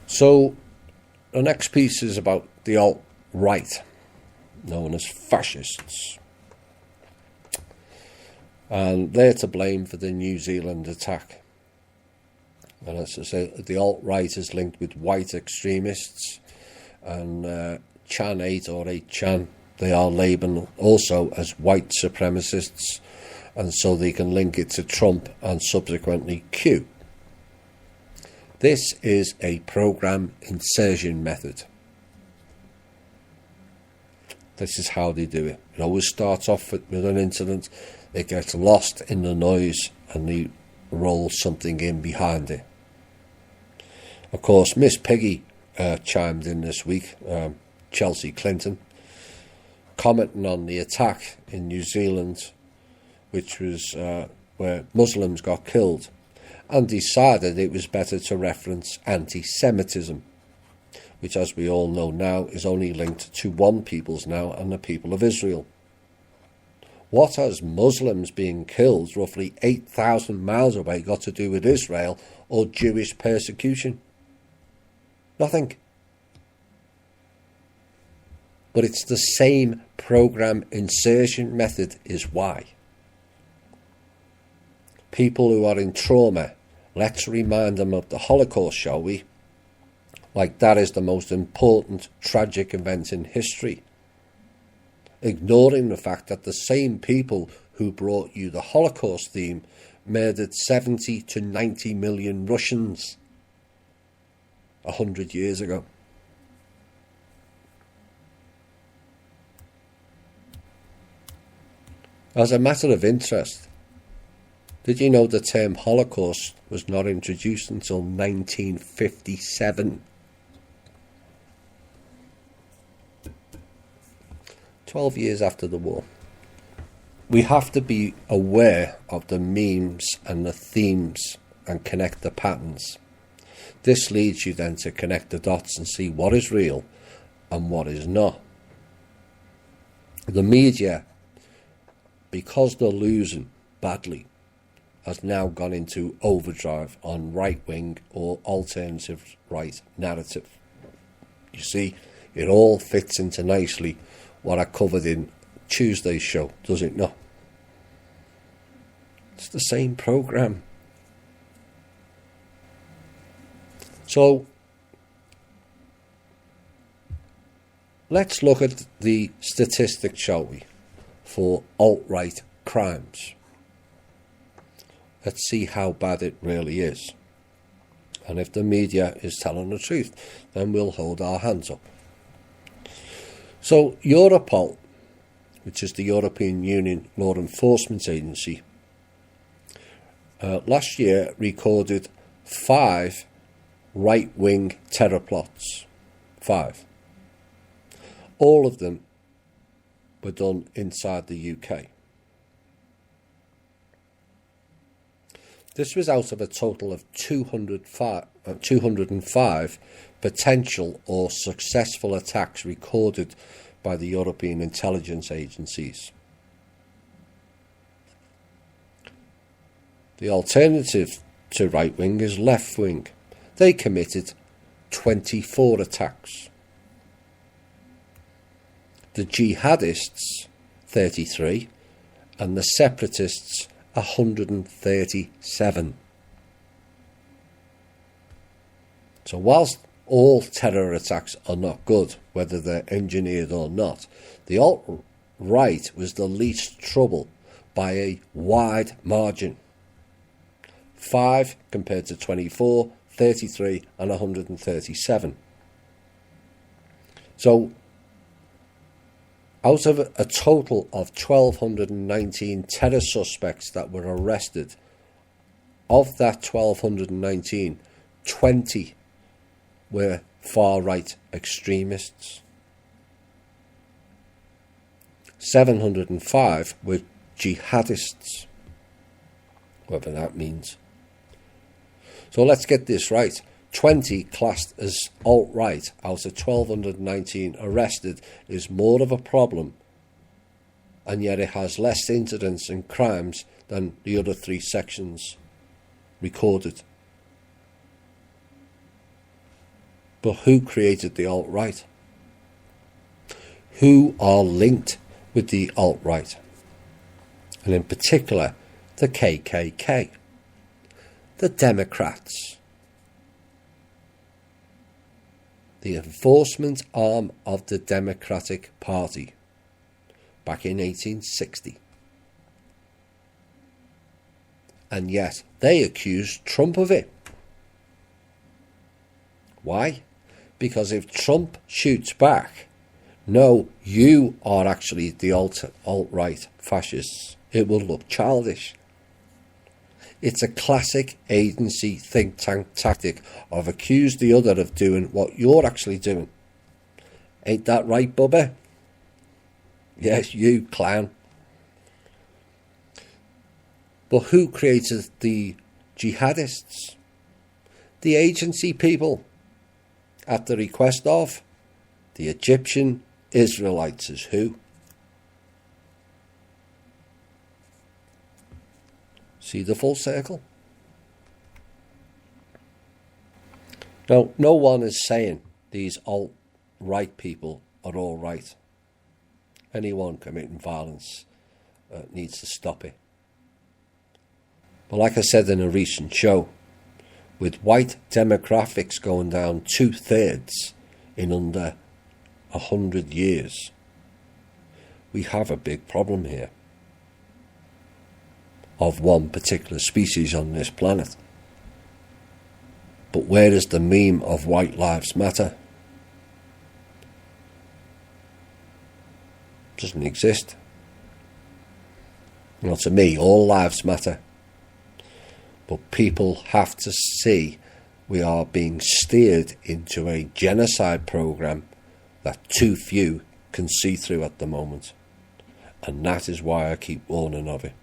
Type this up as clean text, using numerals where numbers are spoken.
So the next piece is about the alt-right, known as fascists. And they're to blame for the New Zealand attack. And as I say, the alt-right is linked with white extremists, and Chan 8 or 8chan, they are labelled also as white supremacists, and so they can link it to Trump and subsequently Q. This is a program insertion method. This is how they do it. It always starts off with an incident, it gets lost in the noise, and they roll something in behind it. Of course, Miss Piggy chimed in this week, Chelsea Clinton, commenting on the attack in New Zealand, which was where Muslims got killed, and decided it was better to reference anti-Semitism, which, as we all know now, is only linked to one peoples now, and the people of Israel. What has Muslims being killed roughly 8,000 miles away got to do with Israel or Jewish persecution? Nothing. But it's the same program insertion method is why. People who are in trauma, let's remind them of the Holocaust, shall we? Like that is the most important tragic event in history. Ignoring the fact that the same people who brought you the Holocaust theme murdered 70 to 90 million Russians 100 years ago. As a matter of interest, did you know the term Holocaust was not introduced until 1957? 12 years after the war. We have to be aware of the memes and the themes and connect the patterns. This leads you then to connect the dots and see what is real and what is not. The media, because they're losing badly, has now gone into overdrive on right-wing or alternative right narrative. You see, it all fits into nicely what I covered in Tuesday's show, does it not? It's the same program. So let's look at the statistics, shall we, for alt-right crimes. Let's see how bad it really is. And if the media is telling the truth, then we'll hold our hands up. So Europol, which is the European Union Law Enforcement Agency, last year recorded 5 right-wing terror plots. 5. All of them were done inside the UK. This was out of a total of 205 potential or successful attacks recorded by the European intelligence agencies. The alternative to right-wing is left-wing. They committed 24 attacks. The jihadists, 33, and the separatists, 137. So whilst all terror attacks are not good, whether they're engineered or not, the alt-right was the least trouble by a wide margin. 5 compared to 24, 33 and 137. So out of a total of 1,219 terror suspects that were arrested, of that 1,219, 20 were far-right extremists. 705 were jihadists, whatever that means. So let's get this right. 20 classed as alt-right out of 1,219 arrested is more of a problem, and yet it has less incidents and crimes than the other 3 sections recorded. But who created the alt-right? Who are linked with the alt-right? And in particular, the KKK, the Democrats, the enforcement arm of the Democratic Party back in 1860. And yet they accused Trump of it. Why? Because if Trump shoots back, no, you are actually the alt-right fascists, it will look childish. It's a classic agency think tank tactic of accuse the other of doing what you're actually doing. Ain't that right, Bubba? Yes, you clown. But who created the jihadists? The agency people, at the request of the Egyptian Israelites. Is who? See the full circle? Now, no one is saying these alt-right people are all right. Anyone committing violence needs to stop it. But like I said in a recent show, with white demographics going down 2/3 in under 100 years, we have a big problem here of one particular species on this planet. But where is the meme of white lives matter? Doesn't exist. Well, to me, all lives matter. But people have to see we are being steered into a genocide program that too few can see through at the moment. And that is why I keep warning of it.